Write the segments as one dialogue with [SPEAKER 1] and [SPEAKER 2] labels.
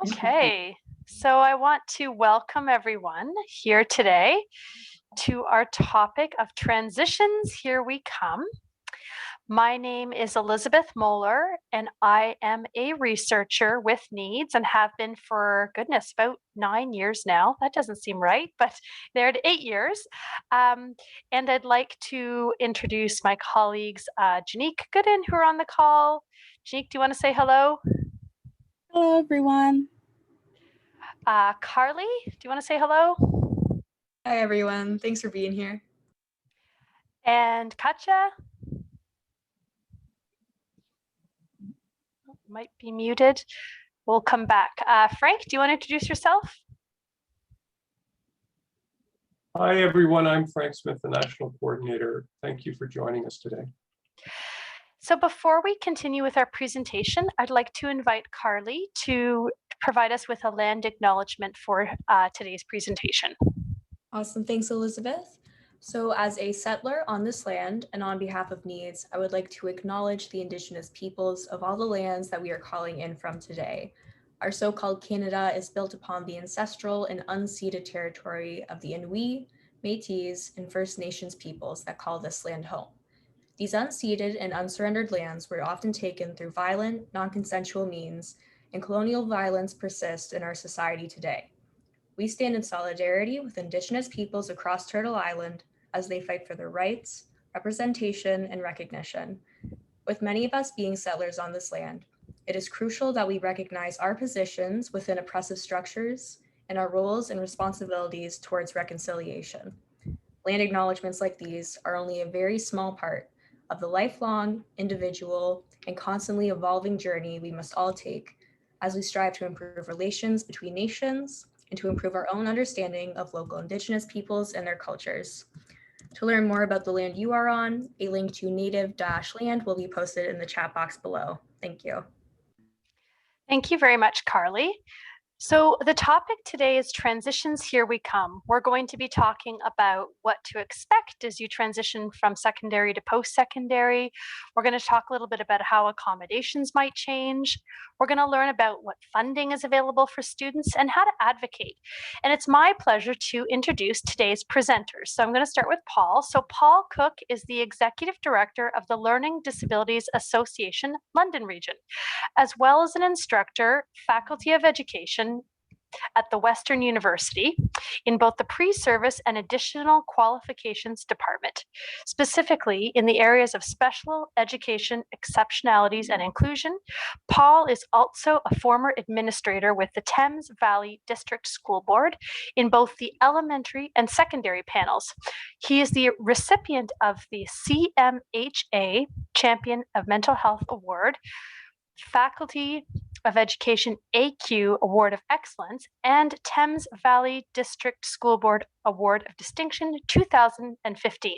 [SPEAKER 1] Okay, so I want to welcome everyone here today to our topic of transitions. Here we come. My name is Elizabeth Moeller, and I am a researcher with NEADS and have been for, goodness, about 9 years now. That doesn't seem right, but they're at 8 years. And I'd like to introduce my colleagues, Janique Gooden, who are on the call. Janique, do you want to say hello?
[SPEAKER 2] Hello, everyone.
[SPEAKER 1] Carly, do you want to say hello?
[SPEAKER 3] Hi, everyone. Thanks for being here.
[SPEAKER 1] And Katja? Might be muted. We'll come back. Frank, do you want to introduce yourself?
[SPEAKER 4] Hi, everyone. I'm Frank Smith, the National Coordinator. Thank you for joining us today.
[SPEAKER 1] So before we continue with our presentation, I'd like to invite Carly to provide us with a land acknowledgement for today's presentation.
[SPEAKER 3] Awesome. Thanks, Elizabeth. So as a settler on this land and on behalf of NEADS, I would like to acknowledge the Indigenous peoples of all the lands that we are calling in from today. Our so-called Canada is built upon the ancestral and unceded territory of the Inuit, Métis, and First Nations peoples that call this land home. These unceded and unsurrendered lands were often taken through violent, non-consensual means, and colonial violence persists in our society today. We stand in solidarity with Indigenous peoples across Turtle Island as they fight for their rights, representation, and recognition. With many of us being settlers on this land, it is crucial that we recognize our positions within oppressive structures and our roles and responsibilities towards reconciliation. Land acknowledgements like these are only a very small part of the lifelong, individual, and constantly evolving journey we must all take as we strive to improve relations between nations and to improve our own understanding of local Indigenous peoples and their cultures. To learn more about the land you are on, a link to native-land will be posted in the chat box below. Thank you.
[SPEAKER 1] Thank you very much, Carly. So the topic today is transitions, here we come. We're going to be talking about what to expect as you transition from secondary to post-secondary. We're going to talk a little bit about how accommodations might change. We're going to learn about what funding is available for students and how to advocate. And it's my pleasure to introduce today's presenters. So I'm going to start with Paul. So Paul Cook is the Executive Director of the Learning Disabilities Association, London region, as well as an instructor, Faculty of Education at the Western University in both the pre-service and additional qualifications department, specifically in the areas of special education, exceptionalities, and inclusion. Paul is also a former administrator with the Thames Valley District School Board in both the elementary and secondary panels. He is the recipient of the CMHA Champion of Mental Health Award, Faculty of Education AQ Award of Excellence, and Thames Valley District School Board Award of Distinction 2015.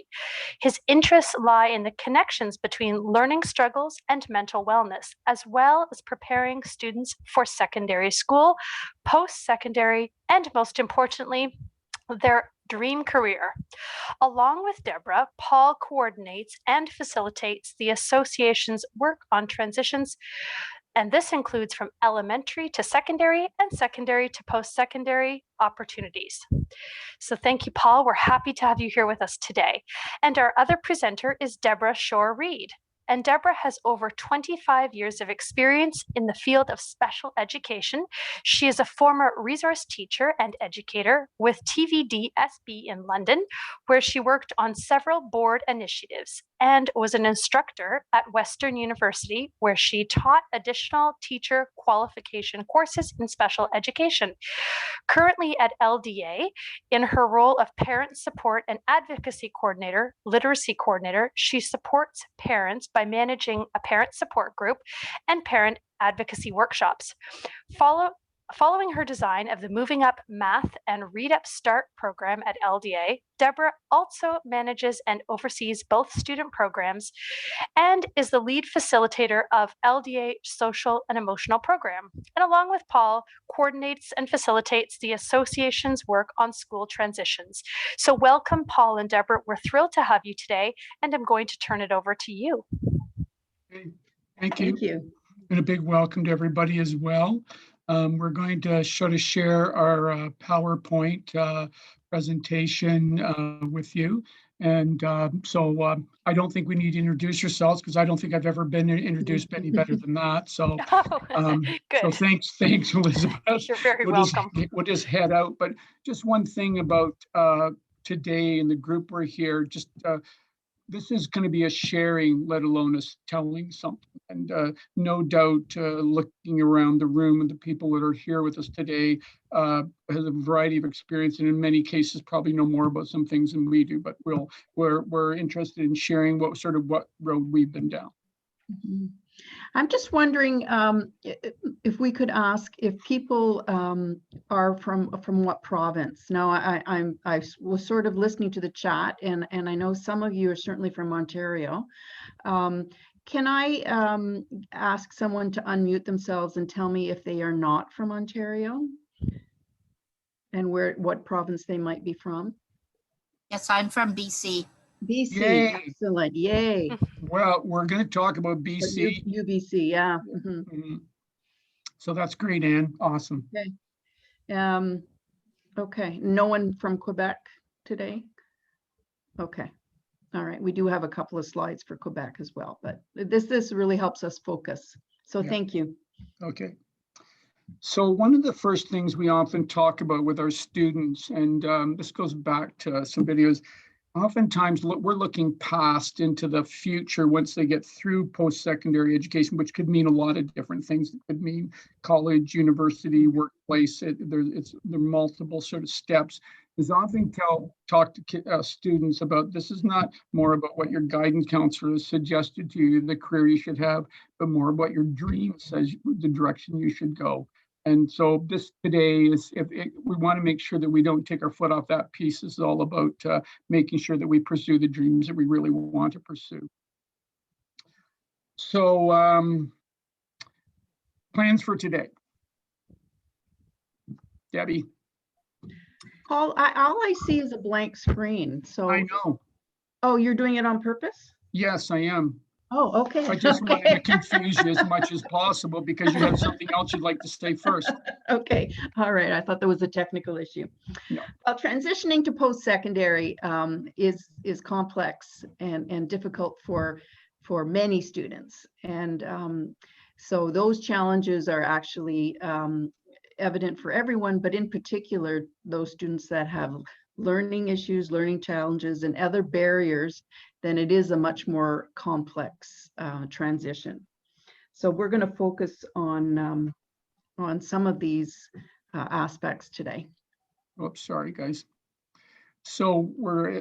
[SPEAKER 1] His interests lie in the connections between learning struggles and mental wellness, as well as preparing students for secondary school, post-secondary, and most importantly, their dream career. Along with Deborah, Paul coordinates and facilitates the association's work on transitions, and this includes from elementary to secondary and secondary to post-secondary opportunities. So thank you, Paul. We're happy to have you here with us today. And our other presenter is Deborah Reid. And Deborah has over 25 years of experience in the field of special education. She is a former resource teacher and educator with TVDSB in London, where she worked on several board initiatives, and was an instructor at Western University, where she taught additional teacher qualification courses in special education. Currently at LDA, in her role of parent support and advocacy coordinator, literacy coordinator, she supports parents by managing a parent support group and parent advocacy workshops. Following her design of the Moving Up Math and Read Up Start program at LDA, Deborah also manages and oversees both student programs and is the lead facilitator of LDA Social and Emotional Program. And along with Paul, coordinates and facilitates the association's work on school transitions. So welcome, Paul and Deborah. We're thrilled to have you today, and I'm going to turn it over to you.
[SPEAKER 5] Thank you. And a big welcome to everybody as well. We're going to sort of share our PowerPoint presentation with you. And so I don't think we need to introduce yourselves because I don't think I've ever been introduced any better than that. So,
[SPEAKER 1] Oh,
[SPEAKER 5] so
[SPEAKER 1] good.
[SPEAKER 5] thanks, Elizabeth.
[SPEAKER 1] You're very
[SPEAKER 5] We'll
[SPEAKER 1] welcome.
[SPEAKER 5] we'll just head out. But just one thing about today and the group we're here, just this is going to be a sharing, let alone us telling something. And no doubt, looking around the room and the people that are here with us today has a variety of experience, and in many cases probably know more about some things than we do. But we're interested in sharing what road we've been down.
[SPEAKER 2] Mhm. I'm just wondering if we could ask if people are from what province. Now, I was sort of listening to the chat, and I know some of you are certainly from Ontario. Can I ask someone to unmute themselves and tell me if they are not from Ontario and what province they might be from?
[SPEAKER 6] Yes, I'm from BC.
[SPEAKER 2] BC,
[SPEAKER 5] Yay.
[SPEAKER 2] excellent, yay.
[SPEAKER 5] Well, we're going to talk about BC.
[SPEAKER 2] UBC, yeah. Mhm.
[SPEAKER 5] So that's great, Anne. Awesome.
[SPEAKER 2] Okay, no one from Quebec today? Okay, all right, we do have a couple of slides for Quebec as well, but this really helps us focus. So
[SPEAKER 5] Yeah.
[SPEAKER 2] thank you.
[SPEAKER 5] Okay. So one of the first things we often talk about with our students, and this goes back to some videos, oftentimes we're looking past into the future once they get through post-secondary education, which could mean a lot of different things. It could mean college, university, workplace. There are multiple sort of steps. Is often talk to students about this is not more about what your guidance counselor has suggested to you, the career you should have, but more about your dream says the direction you should go. And so this today is, we want to make sure that we don't take our foot off that piece. This is all about making sure that we pursue the dreams that we really want to pursue. So plans for today. Debbie.
[SPEAKER 2] Paul, all I see is a blank screen. So
[SPEAKER 5] I know.
[SPEAKER 2] Oh, you're doing it on purpose?
[SPEAKER 5] Yes, I am.
[SPEAKER 2] Oh, okay.
[SPEAKER 5] I just wanted
[SPEAKER 2] Okay.
[SPEAKER 5] to confuse you as much as possible because you had something else you'd like to say first.
[SPEAKER 2] Okay, all right. I thought there was a technical issue.
[SPEAKER 5] No.
[SPEAKER 2] Well, transitioning to post-secondary is complex and difficult for many students. And so those challenges are actually evident for everyone, but in particular, those students that have learning issues, learning challenges, and other barriers, then it is a much more complex transition. So we're going to focus on some of these aspects today.
[SPEAKER 5] Oops, sorry, guys. So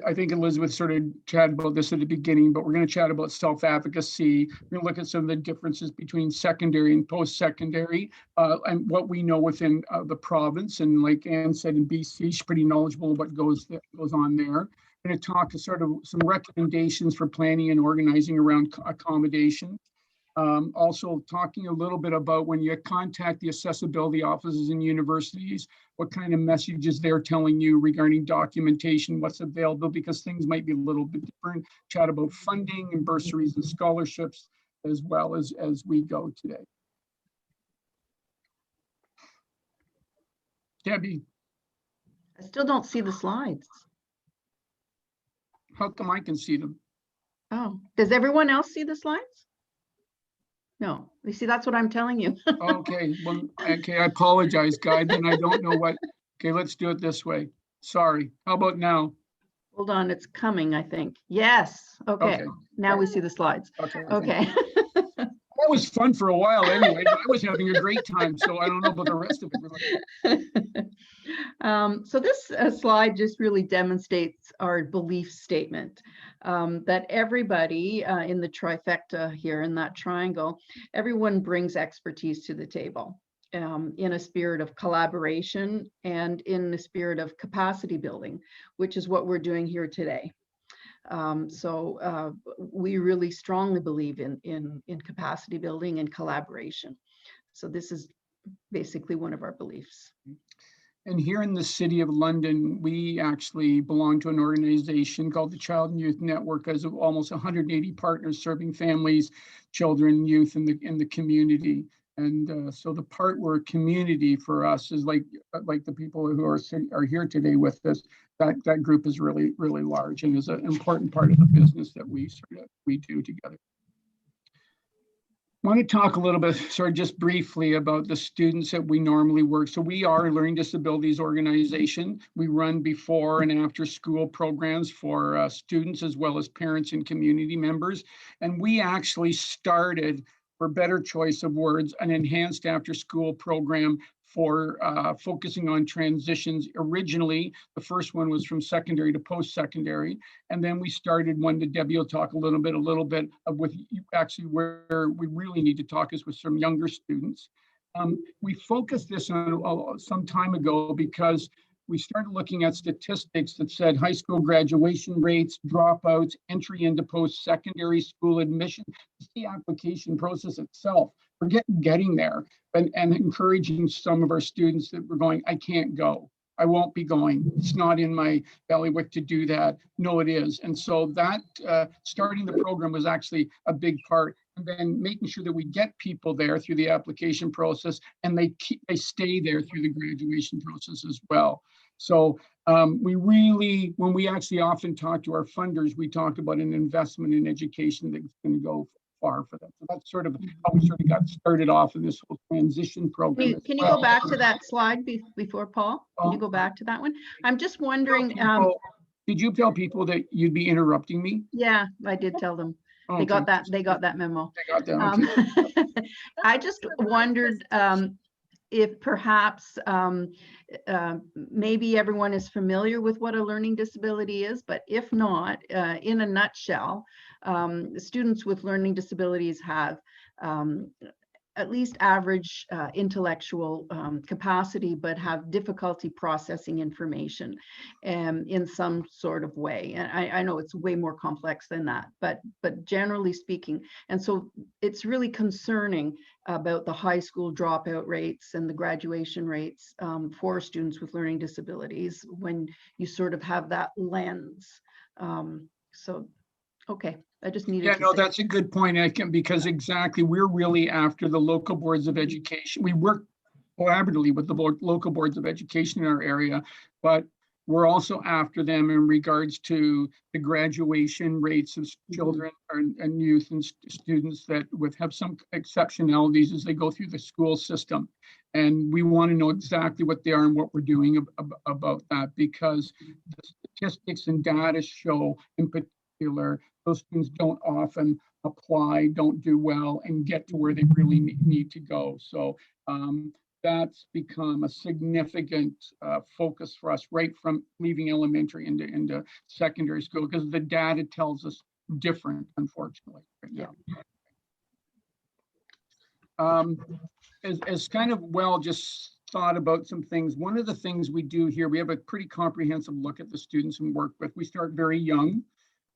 [SPEAKER 5] I think Elizabeth sort of chatted about this at the beginning, but we're going to chat about self-advocacy. We're going to look at some of the differences between secondary and post-secondary and what we know within the province. And like Anne said, in BC, she's pretty knowledgeable what goes on there. We're going to talk to sort of some recommendations for planning and organizing around accommodation. Also talking a little bit about when you contact the accessibility offices in universities, what kind of messages they're telling you regarding documentation, what's available, because things might be a little bit different. Chat about funding and bursaries and scholarships as well as we go today. Debbie.
[SPEAKER 2] I still don't see the slides.
[SPEAKER 5] How come I can see them?
[SPEAKER 2] Oh, does everyone else see the slides? No, you see, that's what I'm telling you.
[SPEAKER 5] Okay, well, okay, I apologize, guys, and I don't know what. Okay, let's do it this way. Sorry. How about now?
[SPEAKER 2] Hold on, it's coming, I think. Yes. Okay. Now we see the slides. Okay.
[SPEAKER 5] That was fun for a while anyway. I was having a great time, so I don't know about the rest of it.
[SPEAKER 2] So this slide just really demonstrates our belief statement that everybody in the trifecta here in that triangle, everyone brings expertise to the table in a spirit of collaboration and in the spirit of capacity building, which is what we're doing here today. So we really strongly believe in capacity building and collaboration. So this is basically one of our beliefs.
[SPEAKER 5] And here in the city of London, we actually belong to an organization called the Child and Youth Network, as of almost 180 partners serving families, children, youth in the community. And so the part where community for us is like the people who are here today with us, that group is really, really large and is an important part of the business that we do together. I want to talk a little bit, just briefly about the students that we normally work. So we are a learning disabilities organization. We run before and after school programs for students as well as parents and community members. And we actually started, for better choice of words, an enhanced after school program for focusing on transitions. Originally, the first one was from secondary to post-secondary. And then we started one that Debbie will talk a little bit of with actually where we really need to talk is with some younger students. We focused this on some time ago because we started looking at statistics that said high school graduation rates, dropouts, entry into post-secondary school admission, the application process itself. We're getting there and encouraging some of our students that we're going, I can't go. I won't be going. It's not in my bailiwick to do that. No, it is. And so that starting the program was actually a big part. And then making sure that we get people there through the application process and they stay there through the graduation process as well. So we really, when we actually often talk to our funders, we talk about an investment in education that's going to go far for them. So that's sort of how we sort of got started off in this whole transition program.
[SPEAKER 2] Can you go back to that slide before Paul? Can you go back to that one? I'm just wondering.
[SPEAKER 5] Did you tell people that you'd be interrupting me?
[SPEAKER 2] Yeah, I did tell them.
[SPEAKER 5] Oh,
[SPEAKER 2] they got
[SPEAKER 5] okay.
[SPEAKER 2] that. They got that memo.
[SPEAKER 5] They got that. Okay.
[SPEAKER 2] I just wondered if perhaps maybe everyone is familiar with what a learning disability is, but if not, in a nutshell, students with learning disabilities have at least average intellectual capacity, but have difficulty processing information in some sort of way. And I know it's way more complex than that, but generally speaking. And so it's really concerning about the high school dropout rates and the graduation rates for students with learning disabilities when you sort of have that lens. So, okay. I just needed to say.
[SPEAKER 5] That's a good point. Because exactly, we're really after the local boards of education. We work collaboratively with the local boards of education in our area, but we're also after them in regards to the graduation rates of children and youth and students that have some exceptionalities as they go through the school system. And we want to know exactly what they are and what we're doing about that, because the statistics and data show in particular those students don't often apply, don't do well, and get to where they really need to go. So that's become a significant focus for us right from leaving elementary into secondary school, because the data tells us different, unfortunately, right now. As kind of just thought about some things. One of the things we do here, we have a pretty comprehensive look at the students we work with. We start very young.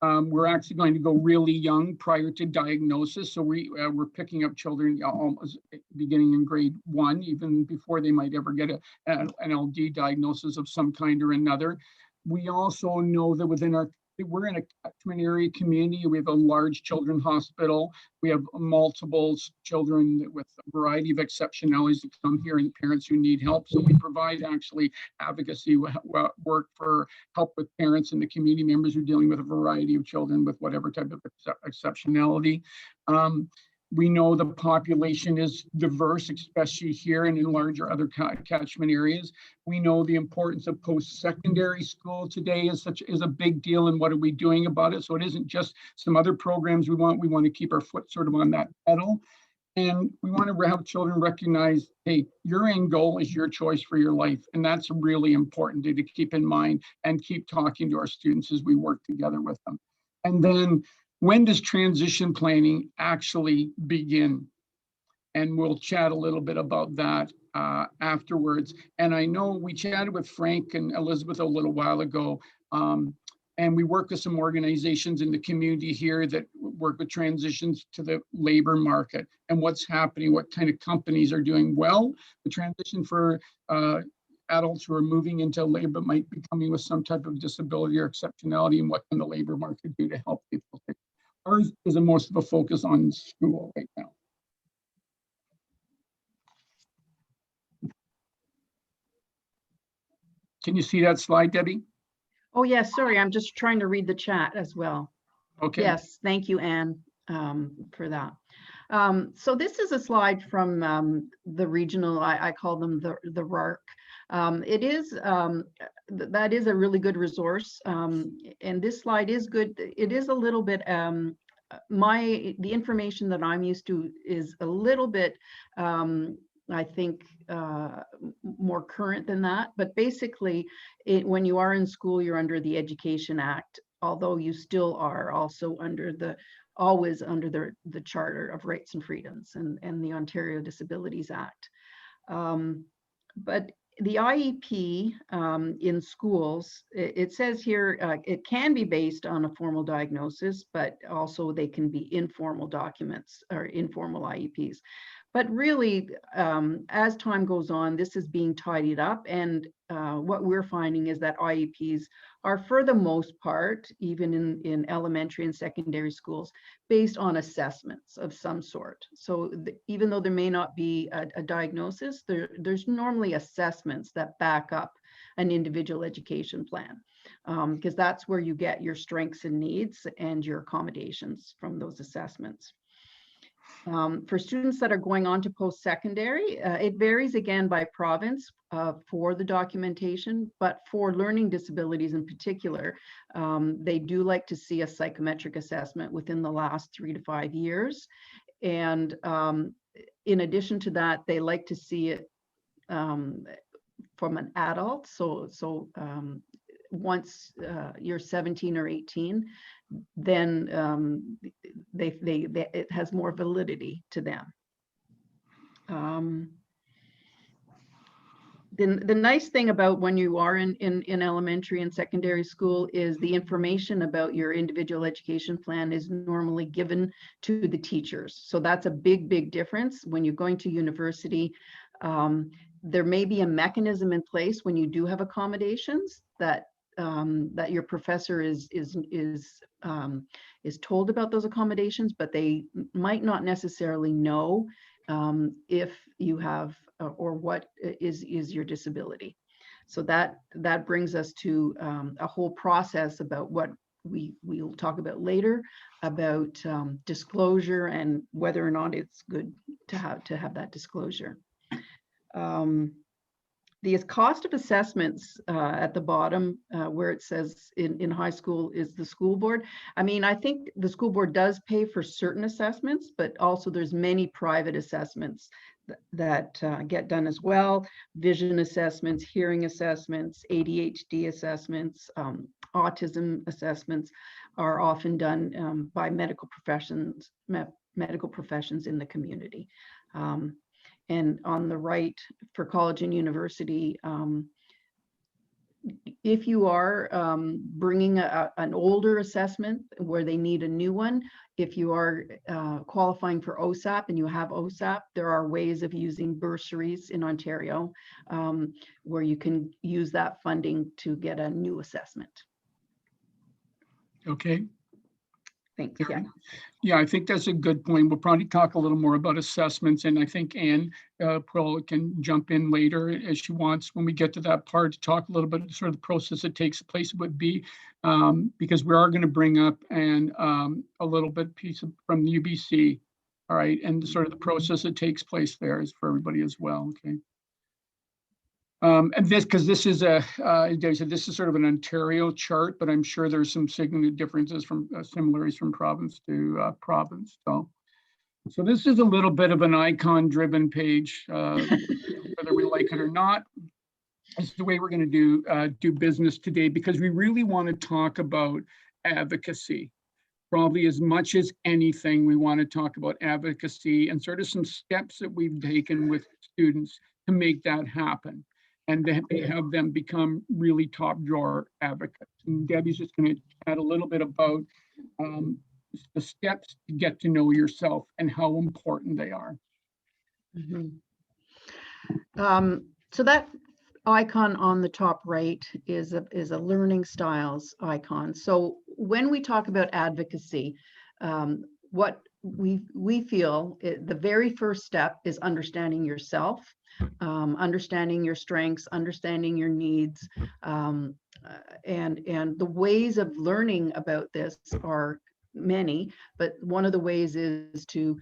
[SPEAKER 5] We're actually going to go really young prior to diagnosis. So we're picking up children almost beginning in grade 1, even before they might ever get an LD diagnosis of some kind or another. We also know that we're in a catchment area community. We have a large children's hospital. We have multiple children with a variety of exceptionalities that come here and parents who need help. So we provide actually advocacy work for help with parents and the community members who are dealing with a variety of children with whatever type of exceptionality. We know the population is diverse, especially here and in larger other catchment areas. We know the importance of post-secondary school today is a big deal, and what are we doing about it? So it isn't just some other programs we want to keep our foot sort of on that pedal. And we want to have children recognize, hey, your end goal is your choice for your life. And that's really important to keep in mind and keep talking to our students as we work together with them. And then, when does transition planning actually begin? And we'll chat a little bit about that afterwards. And I know we chatted with Frank and Elizabeth a little while ago, and we work with some organizations in the community here that work with transitions to the labor market and what's happening, what kind of companies are doing well. The transition for adults who are moving into labor might be coming with some type of disability or exceptionality, and what can the labor market do to help people? Ours is most of a focus on school right now. Can you see that slide, Debbie?
[SPEAKER 2] Oh, yes, sorry, I'm just trying to read the chat as well.
[SPEAKER 5] Okay.
[SPEAKER 2] Yes, thank you, Anne, for that. So this is a slide from the regional, I call them the RARC. That is a really good resource, and this slide is good. It is a little bit, the information that I'm used to is a little bit, I think, more current than that. But basically, when you are in school, you're under the Education Act, although you still are also always under the Charter of Rights and Freedoms and the Ontario Disabilities Act. But the IEP in schools, it says here, it can be based on a formal diagnosis, but also they can be informal documents or informal IEPs. But really, as time goes on, this is being tidied up. And what we're finding is that IEPs are, for the most part, even in elementary and secondary schools, based on assessments of some sort. So even though there may not be a diagnosis, there's normally assessments that back up an individual education plan, because that's where you get your strengths and needs and your accommodations from those assessments. For students that are going on to post-secondary, it varies again by province for the documentation, but for learning disabilities in particular, they do like to see a psychometric assessment within the last 3 to 5 years. And in addition to that, they like to see it from an adult. So once you're 17 or 18, then it has more validity to them. The nice thing about when you are in elementary and secondary school is the information about your individual education plan is normally given to the teachers. So that's a big difference. When you're going to university, there may be a mechanism in place when you do have accommodations that your professor is told about those accommodations, but they might not necessarily know if you have or what is your disability. So that brings us to a whole process about what we'll talk about later about disclosure and whether or not it's good to have that disclosure. The cost of assessments at the bottom where it says in high school is the school board. I mean, I think the school board does pay for certain assessments, but also there's many private assessments that get done as well. Vision assessments, hearing assessments, ADHD assessments, autism assessments are often done by medical professions in the community. And on the right for college and university, if you are bringing an older assessment where they need a new one, if you are qualifying for OSAP and you have OSAP, there are ways of using bursaries in Ontario where you can use that funding to get a new assessment.
[SPEAKER 5] Okay.
[SPEAKER 2] Thanks.
[SPEAKER 5] Yeah, I think that's a good point. We'll probably talk a little more about assessments, and I think Anne probably can jump in later as she wants when we get to that part to talk a little bit sort of the process that takes place would be, because we are going to bring up a little bit from the UBC, all right, and sort of the process that takes place there is for everybody as well. Okay. And because this is Debbie said, this is sort of an Ontario chart, but I'm sure there's some significant differences from similarities from province to province. So this is a little bit of an icon-driven page, whether we like it or not. It's the way we're going to do business today, because we really want to talk about advocacy. Probably as much as anything, we want to talk about advocacy and sort of some steps that we've taken with students to make that happen, and to have them become really top drawer advocates. And Debbie's just going to chat a little bit about the steps to get to know yourself and how important they are.
[SPEAKER 2] Mm-hmm. So that icon on the top right is a learning styles icon. So when we talk about advocacy, what we feel the very first step is understanding yourself, understanding your strengths, understanding your needs, and the ways of learning about this are many, but one of the ways is to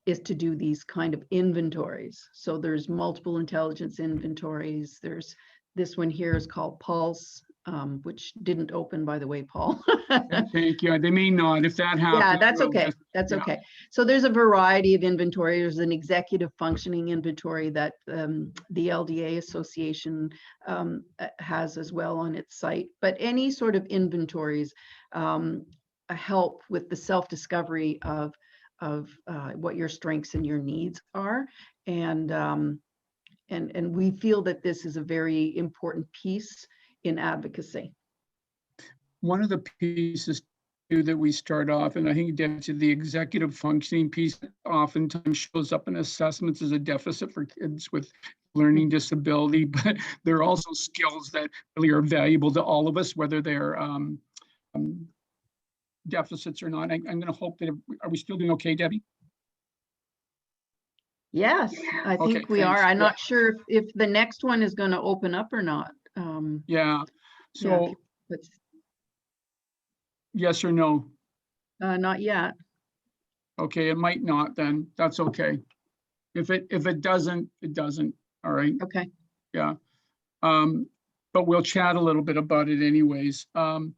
[SPEAKER 2] do these kind of inventories. So there's multiple intelligence inventories. There's this one here is called Pulse, which didn't open, by the way, Paul.
[SPEAKER 5] Thank you. They may not. If that happens.
[SPEAKER 2] Yeah, that's
[SPEAKER 5] we'll
[SPEAKER 2] okay.
[SPEAKER 5] just-
[SPEAKER 2] That's
[SPEAKER 5] yeah.
[SPEAKER 2] okay. So there's a variety of inventory. There's an executive functioning inventory that the LDA Association has as well on its site. But any sort of inventories help with the self-discovery of what your strengths and your needs are. And we feel that this is a very important piece in advocacy.
[SPEAKER 5] One of the pieces too that we start off, and I think the executive functioning piece oftentimes shows up in assessments as a deficit for kids with learning disability, but there are also skills that really are valuable to all of us, whether they're deficits or not. I'm going to hope that, are we still doing okay, Debbie?
[SPEAKER 2] Yes, I think
[SPEAKER 5] Okay,
[SPEAKER 2] we are.
[SPEAKER 5] thanks.
[SPEAKER 2] I'm not sure if the next one is going to open up or not.
[SPEAKER 5] Yeah, so
[SPEAKER 2] Let's,
[SPEAKER 5] yes or no?
[SPEAKER 2] not yet.
[SPEAKER 5] Okay, it might not then. That's okay. If it doesn't, it doesn't. All right.
[SPEAKER 2] Okay.
[SPEAKER 5] Yeah. But we'll chat a little bit about it anyways. We'll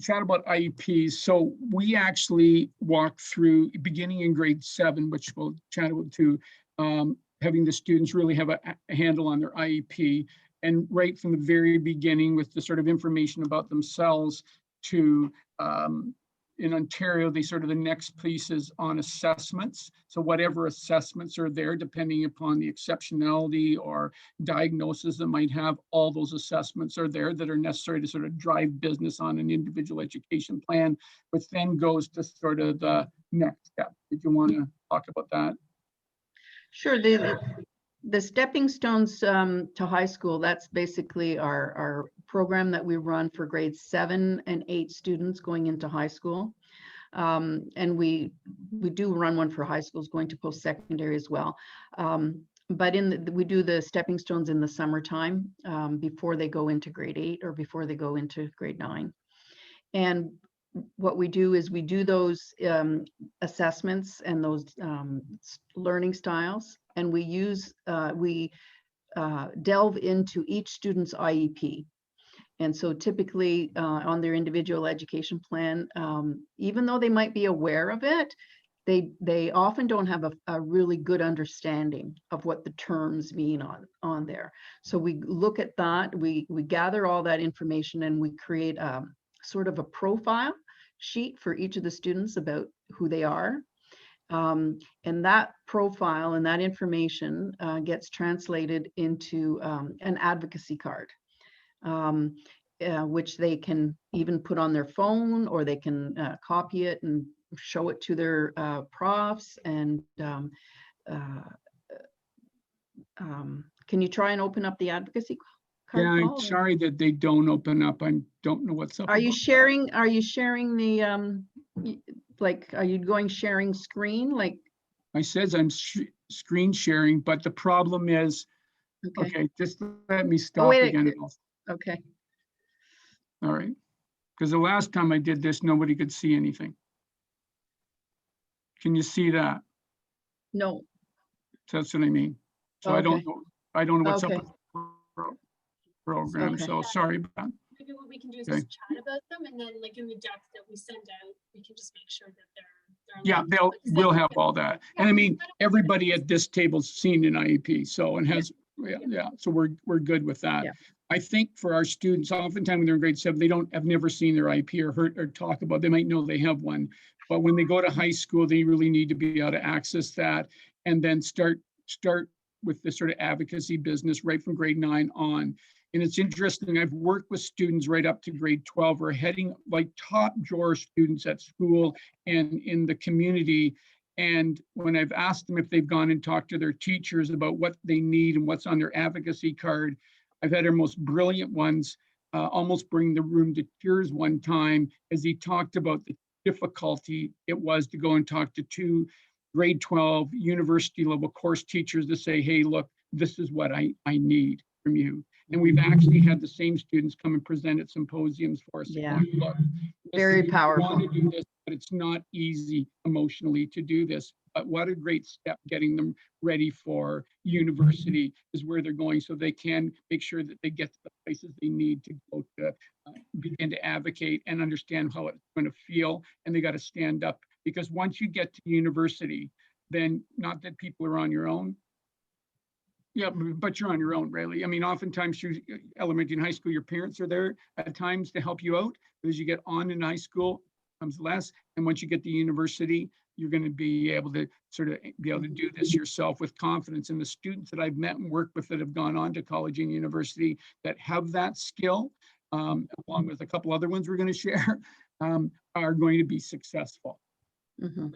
[SPEAKER 5] chat about IEPs. So we actually walk through, beginning in grade 7, which we'll chat about too, having the students really have a handle on their IEP. And right from the very beginning with the sort of information about themselves to, in Ontario, the next piece is on assessments. So whatever assessments are there, depending upon the exceptionality or diagnosis that might have, all those assessments are there that are necessary to sort of drive business on an individual education plan, which then goes to sort of the next step. Did you want to talk about that?
[SPEAKER 2] Sure. The stepping stones to high school, that's basically our program that we run for grades 7 and 8 students going into high school. And we do run one for high schools going to post-secondary as well. But we do the stepping stones in the summertime before they go into grade 8 or before they go into grade 9. And what we do is we do those assessments and those learning styles, and we delve into each student's IEP. And so typically on their individual education plan, even though they might be aware of it, they often don't have a really good understanding of what the terms mean on there. So we look at that, we gather all that information, and we create sort of a profile sheet for each of the students about who they are. And that profile and that information gets translated into an advocacy card, which they can even put on their phone, or they can copy it and show it to their profs. And can you try and open up the advocacy card?
[SPEAKER 5] Yeah, I'm
[SPEAKER 2] Paul?
[SPEAKER 5] sorry that they don't open up. I don't know what's up.
[SPEAKER 2] Are you
[SPEAKER 5] about
[SPEAKER 2] sharing? That. Are you sharing the like? Are you going sharing screen? Like
[SPEAKER 5] I said, I'm screen sharing, but the problem is, okay, just let me stop again.
[SPEAKER 2] Okay.
[SPEAKER 5] All right, because the last time I did this, nobody could see anything. Can you see that?
[SPEAKER 2] No.
[SPEAKER 5] So that's what I mean. So
[SPEAKER 2] okay.
[SPEAKER 5] I don't know what's up with the program.
[SPEAKER 2] Okay.
[SPEAKER 5] So sorry about that.
[SPEAKER 7] Maybe what we can do is just chat about them, and then like in the deck that we send out, we can just make sure that they're
[SPEAKER 5] yeah, we'll have all that. And I mean, everybody at this table's seen an IEP, so and has so we're good with that.
[SPEAKER 2] Yeah.
[SPEAKER 5] I think for our students, oftentimes when they're in grade 7, they have never seen their IEP or heard or talk about. They might know they have one, but when they go to high school, they really need to be able to access that and then start with the sort of advocacy business right from grade 9 on. And it's interesting, I've worked with students right up to grade 12 or heading like top drawer students at school and in the community. And when I've asked them if they've gone and talked to their teachers about what they need and what's on their advocacy card, I've had our most brilliant ones almost bring the room to tears one time as he talked about the difficulty it was to go and talk to 2 grade 12 university level course teachers to say, hey, look, this is what I need from you. And we've actually had the same students come and present at symposiums for us.
[SPEAKER 2] Yeah.
[SPEAKER 5] Look,
[SPEAKER 2] Very
[SPEAKER 5] listen,
[SPEAKER 2] powerful.
[SPEAKER 5] want to do this, but it's not easy emotionally to do this. But what a great step getting them ready for university is where they're going, so they can make sure that they get to the places they need to go to begin to advocate and understand how it's going to feel. And they got to stand up, because once you get to university, then not that people are on your own. Yeah, but you're on your own, really. I mean, oftentimes through elementary and high school, your parents are there at times to help you out. But as you get on in high school, comes less. And once you get to university, you're going to be able to sort of be able to do this yourself with confidence. And the students that I've met and worked with that have gone on to college and university that have that skill, along with a couple other ones we're going to share, are going to be successful.
[SPEAKER 2] Mhm.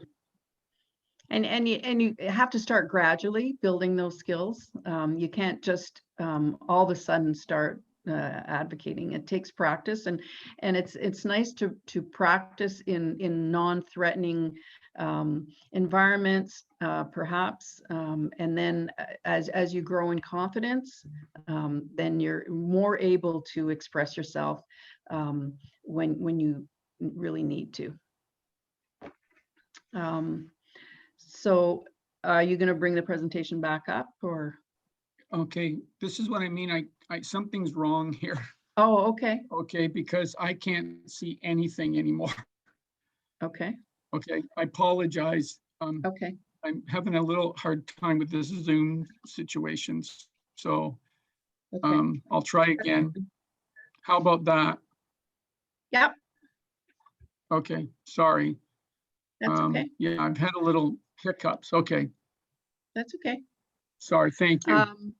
[SPEAKER 2] And you have to start gradually building those skills. You can't just all of a sudden start advocating. It takes practice, and it's nice to practice in non-threatening environments, perhaps, and then as you grow in confidence, then you're more able to express yourself when you really need to. So are you going to bring the presentation back up, or?
[SPEAKER 5] Okay, this is what I mean. Something's wrong here.
[SPEAKER 2] Oh, okay.
[SPEAKER 5] Okay, because I can't see anything anymore.
[SPEAKER 2] Okay.
[SPEAKER 5] Okay, I apologize.
[SPEAKER 2] Okay.
[SPEAKER 5] I'm having a little hard time with this Zoom situations. So
[SPEAKER 2] Okay.
[SPEAKER 5] I'll try again. How about that?
[SPEAKER 2] Yep.
[SPEAKER 5] Okay, sorry.
[SPEAKER 2] That's okay.
[SPEAKER 5] Yeah, I've had a little hiccups. Okay,
[SPEAKER 2] That's okay.
[SPEAKER 5] sorry, thank you.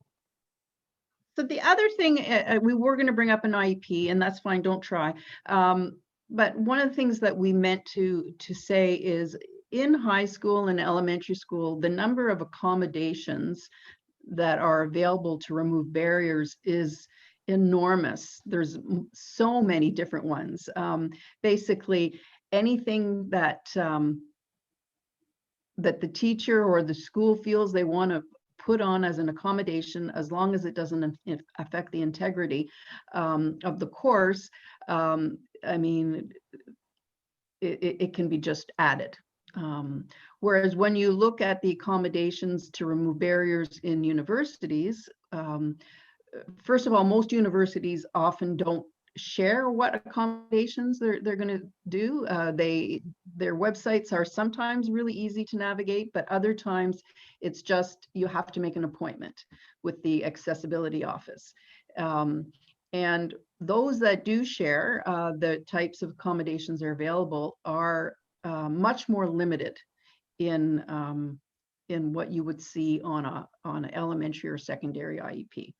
[SPEAKER 2] So the other thing, we were going to bring up an IEP, and that's fine, don't try. But one of the things that we meant to say is, in high school and elementary school, the number of accommodations that are available to remove barriers is enormous. There's so many different ones. Basically, anything that that the teacher or the school feels they want to put on as an accommodation, as long as it doesn't affect the integrity of the course, I mean, it can be just added. Whereas when you look at the accommodations to remove barriers in universities, first of all, most universities often don't share what accommodations they're going to do. Their websites are sometimes really easy to navigate, but other times it's just you have to make an appointment with the accessibility office. And those that do share the types of accommodations that are available are much more limited in what you would see on an elementary or secondary IEP.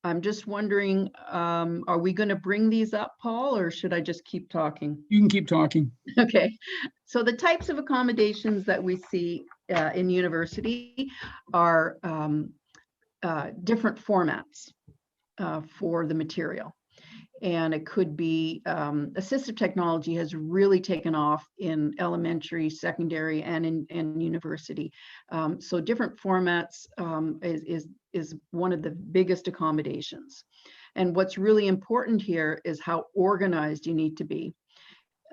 [SPEAKER 2] I'm just wondering, are we going to bring these up, Paul, or should I just keep talking?
[SPEAKER 5] You can keep talking.
[SPEAKER 2] Okay, so the types of accommodations that we see in university are different formats for the material. And it could be assistive technology has really taken off in elementary, secondary, and in university. So different formats is one of the biggest accommodations. And what's really important here is how organized you need to be.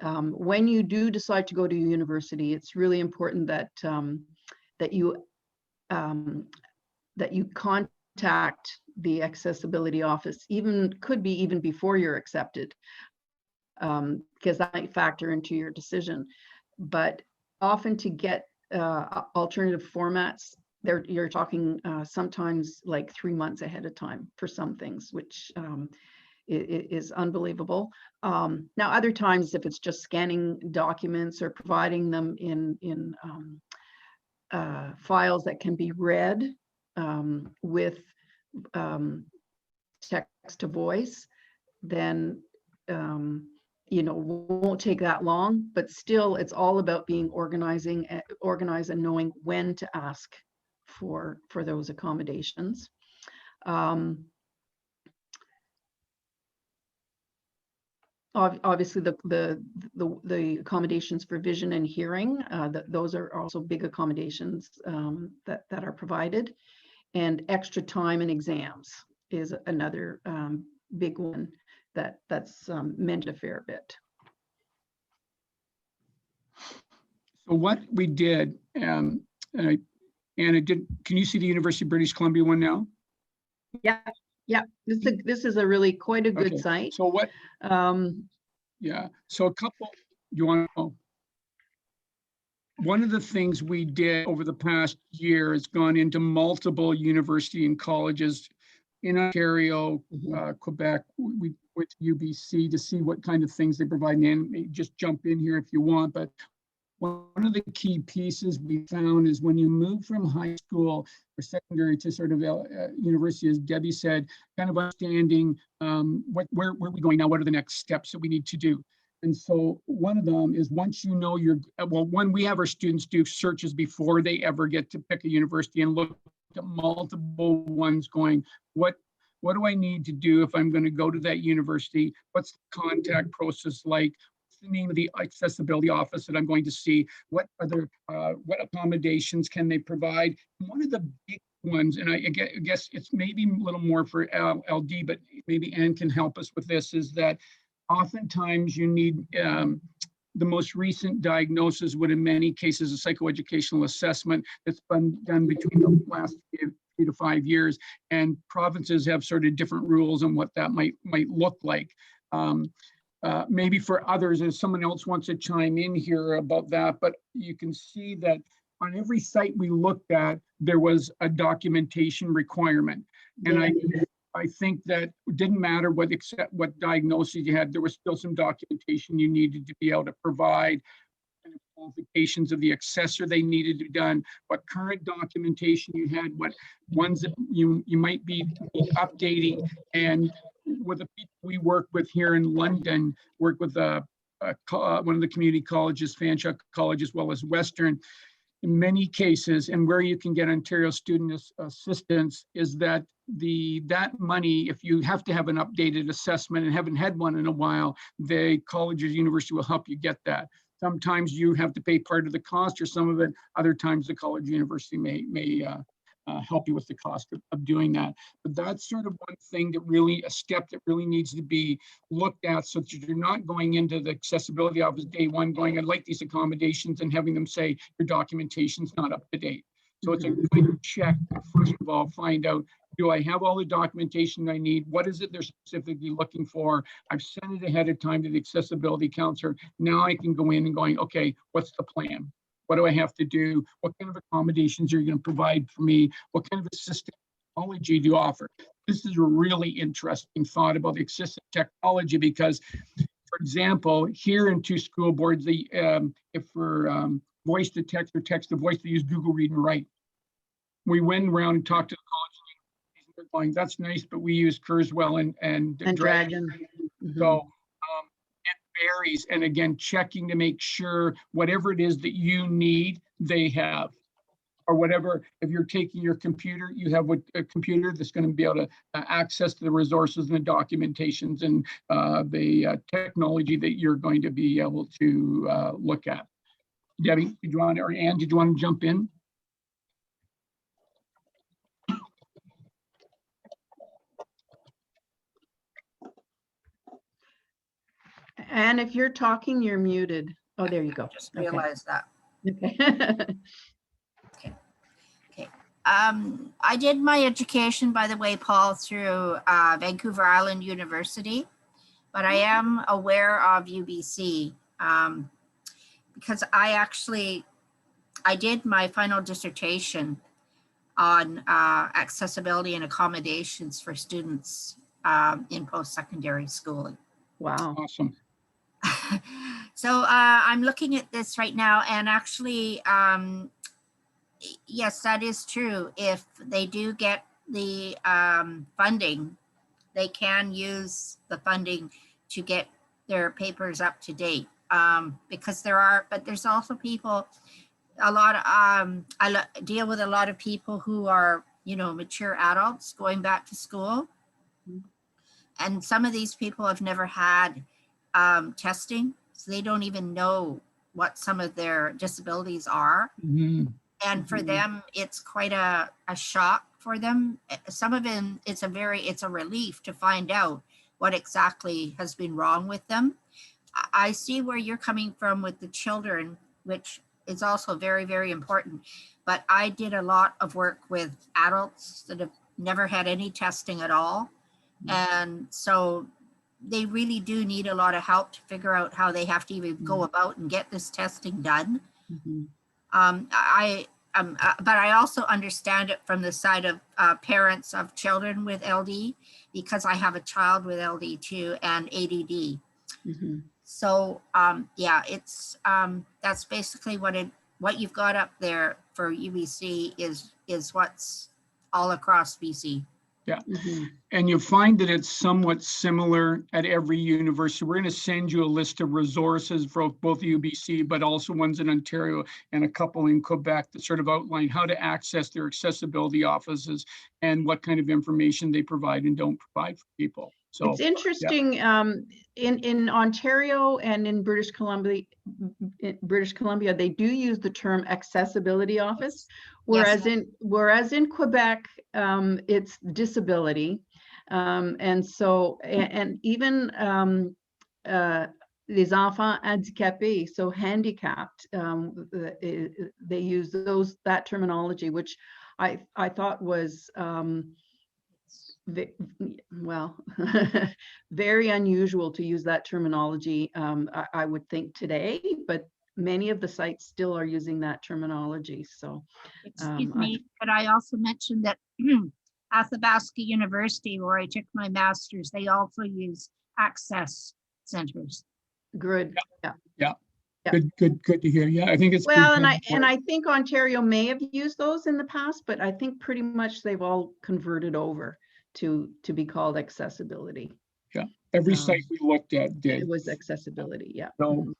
[SPEAKER 2] When you do decide to go to university, it's really important that that you contact the accessibility office, could be even before you're accepted, because that might factor into your decision. But often to get alternative formats, you're talking sometimes like 3 months ahead of time for some things, which is unbelievable. Now, other times, if it's just scanning documents or providing them in files that can be read with text to voice, then won't take that long. But still, it's all about being organized and knowing when to ask for those accommodations. obviously the accommodations for vision and hearing, those are also big accommodations that are provided. And extra time and exams is another big one that's meant a fair bit.
[SPEAKER 5] So what we did, and Anna, can you see the University of British Columbia one now?
[SPEAKER 2] Yeah, yeah. This is a really quite a good site.
[SPEAKER 5] So what? Yeah. So a couple. You want to know? One of the things we did over the past year has gone into multiple university and colleges in Ontario, Quebec. We went to UBC to see what kind of things they provide. And just jump in here if you want, but one of the key pieces we found is when you move from high school or secondary to sort of university, as Debbie said, kind of understanding where are we going now, what are the next steps that we need to do. And so one of them is once you know we have our students do searches before they ever get to pick a university and look at multiple ones going, what do I need to do if I'm going to go to that university? What's the contact process like? The name of the accessibility office that I'm going to see, what accommodations can they provide. One of the big ones, and I guess it's maybe a little more for LD, but maybe Anne can help us with this, is that oftentimes you need the most recent diagnosis would in many cases a psychoeducational assessment that's been done between the last 3 to 5 years, and provinces have sort of different rules on what that might look like. Maybe for others, and someone else wants to chime in here about that, but you can see that on every site we looked at, there was a documentation requirement. And I think that it didn't matter what diagnosis you had, there was still some documentation you needed to be able to provide, qualifications of the assessor they needed to be done, what current documentation you had, what ones that you might be updating. And with the people we work with here in London, work with one of the community colleges, Fanshawe College, as well as Western. In many cases, and where you can get Ontario student assistance, is that that money, if you have to have an updated assessment and haven't had one in a while, the college or university will help you get that. Sometimes you have to pay part of the cost or some of it. Other times the college or university may help you with the cost of doing that. But that's sort of one thing that really, a step that really needs to be looked at, so that you're not going into the accessibility office day one going, I'd like these accommodations, and having them say your documentation's not up to date. So it's a good check to first of all find out, do I have all the documentation I need? What is it they're specifically looking for? I've sent it ahead of time to the accessibility counselor. Now I can go in and going, okay, what's the plan? What do I have to do? What kind of accommodations are you going to provide for me? What kind of assistive technology do you offer? This is a really interesting thought about the assistive technology, because, for example, here in 2 school boards, if for voice to text or text to voice, they use Google Read and Write. We went around and talked to the college, and they're going, that's nice, but we use Kurzweil and Dragon. So it varies. And again, checking to make sure whatever it is that you need, they have. Or whatever, if you're taking your computer, you have a computer that's going to be able to access the resources and the documentations and the technology that you're going to be able to look at. Debbie, did you want, or Anne, did you want to jump in?
[SPEAKER 2] And if you're talking, you're muted. Oh, there you go.
[SPEAKER 6] Just realized that.
[SPEAKER 2] Okay.
[SPEAKER 6] Okay. I did my education, by the way, Paul, through Vancouver Island University, but I am aware of UBC because I did my final dissertation on accessibility and accommodations for students in post-secondary schooling.
[SPEAKER 2] Wow.
[SPEAKER 5] Awesome.
[SPEAKER 6] So I'm looking at this right now, and actually, yes, that is true. If they do get the funding, they can use the funding to get their papers up to date. Because there's also people, I deal with a lot of people who are, mature adults going back to school. And some of these people have never had testing, so they don't even know what some of their disabilities are.
[SPEAKER 5] Mhm.
[SPEAKER 6] And for them, it's quite a shock for them. Some of them, it's a relief to find out what exactly has been wrong with them. I see where you're coming from with the children, which is also very, very important. But I did a lot of work with adults that have never had any testing at all. And so they really do need a lot of help to figure out how they have to even go about and get this testing done. But I also understand it from the side of parents of children with LD, because I have a child with LD too and ADD. So yeah, it's that's basically what you've got up there for UBC is what's all across BC.
[SPEAKER 5] Yeah. And you find that it's somewhat similar at every university. We're going to send you a list of resources for both UBC, but also ones in Ontario and a couple in Quebec that sort of outline how to access their accessibility offices and what kind of information they provide and don't provide for people. So
[SPEAKER 2] it's interesting, in Ontario and in British Columbia, they do use the term accessibility office, whereas in Quebec, it's disability. And so, and even les enfants handicapés, so handicapped, they use that terminology, which I thought was well, very unusual to use that terminology, I would think today, but many of the sites still are using that terminology. So,
[SPEAKER 6] excuse me, but I also mentioned that Athabasca University, where I took my master's, they also use access centers.
[SPEAKER 2] Good.
[SPEAKER 5] Yeah. Good to hear. Yeah, I think it's
[SPEAKER 2] well, and I think Ontario may have used those in the past, but I think pretty much they've all converted over to be called accessibility.
[SPEAKER 5] Yeah, every site we looked at did.
[SPEAKER 2] It was accessibility. Yeah.
[SPEAKER 5] So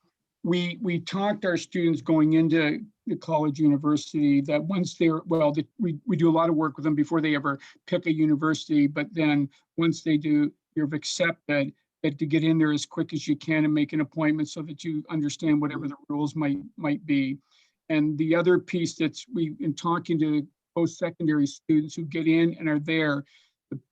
[SPEAKER 5] we talked our students going into the college university that once they're, well, we do a lot of work with them before they ever pick a university, but then once they do, you've accepted that to get in there as quick as you can and make an appointment so that you understand whatever the rules might be. And the other piece that's in talking to post-secondary students who get in and are there,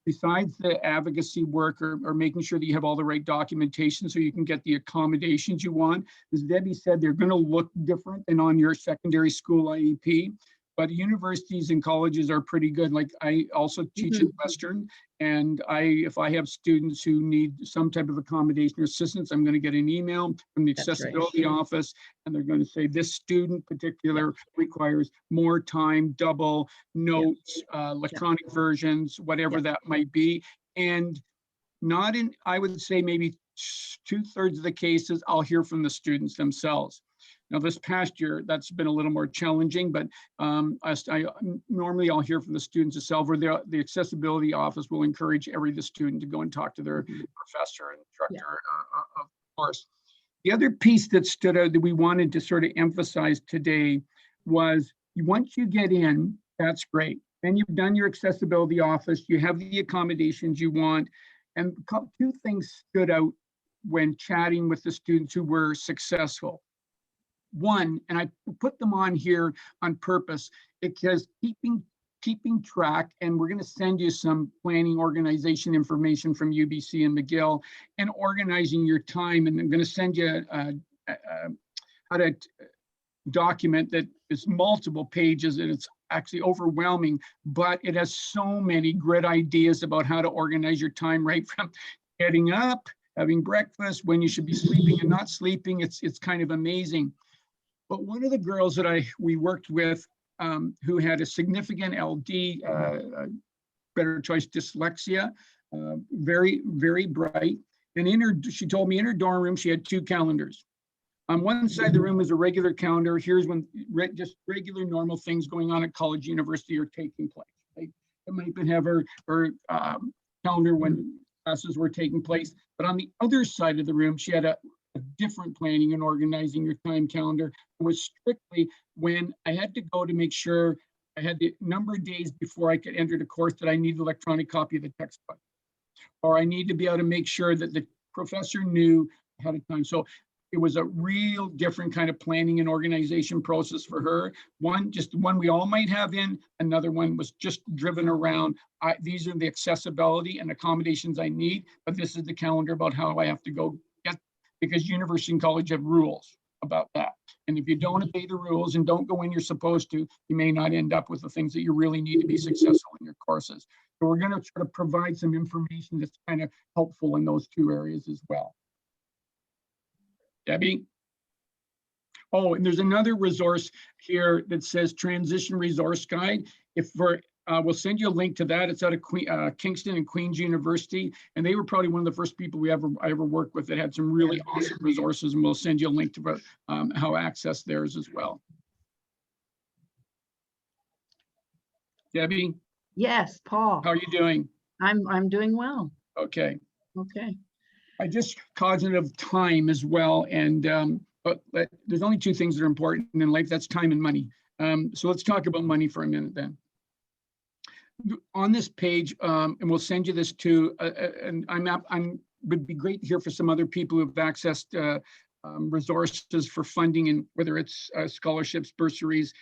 [SPEAKER 5] besides the advocacy work or making sure that you have all the right documentation so you can get the accommodations you want. As Debbie said, they're going to look different than on your secondary school IEP, but universities and colleges are pretty good. Like I also teach at Western, and if I have students who need some type of accommodation or assistance, I'm going to get an email from the accessibility office, and they're going to say this student particular requires more time, double notes, electronic versions, whatever that might be. And not in, I would say maybe 2/3 of the cases, I'll hear from the students themselves. Now, this past year, that's been a little more challenging, but normally I'll hear from the students themselves, where the accessibility office will encourage the student to go and talk to their professor and instructor, of course. The other piece that stood out that we wanted to sort of emphasize today was once you get in, that's great. And you've done your accessibility office, you have the accommodations you want. And two things stood out when chatting with the students who were successful. One, and I put them on here on purpose, because keeping track, and we're going to send you some planning organization information from UBC and McGill, and organizing your time. And I'm going to send you how to document that is multiple pages, and it's actually overwhelming, but it has so many great ideas about how to organize your time, right from getting up, having breakfast, when you should be sleeping and not sleeping. It's kind of amazing. But one of the girls that we worked with, who had a significant LD, better choice dyslexia, very, very bright. And she told me in her dorm room, she had 2 calendars. On one side of the room is a regular calendar. Here's when just regular normal things going on at college, university are taking place. It might have her calendar when classes were taking place. But on the other side of the room, she had a different planning and organizing your time calendar. It was strictly when I had to go to make sure I had the number of days before I could enter the course that I need an electronic copy of the textbook, or I need to be able to make sure that the professor knew ahead of time. So it was a real different kind of planning and organization process for her. Just one we all might have in, another one was just driven around. These are the accessibility and accommodations I need, but this is the calendar about how I have to go get, because university and college have rules about that. And if you don't obey the rules and don't go when you're supposed to, you may not end up with the things that you really need to be successful in your courses. So we're going to try to provide some information that's kind of helpful in those two areas as well. Debbie? Oh, and there's another resource here that says Transition Resource Guide. We'll send you a link to that. It's out of Kingston and Queen's University, and they were probably one of the first people I ever worked with that had some really awesome resources, and we'll send you a link to how to access theirs as well. Debbie?
[SPEAKER 2] Yes, Paul.
[SPEAKER 5] How are you doing?
[SPEAKER 2] I'm doing well.
[SPEAKER 5] Okay.
[SPEAKER 2] Okay.
[SPEAKER 5] I just cognitive time as well, and but there's only two things that are important in life. That's time and money. So let's talk about money for a minute then. On this page, and we'll send you this too. And would be great to hear for some other people who've accessed resources for funding, and whether it's scholarships, bursaries.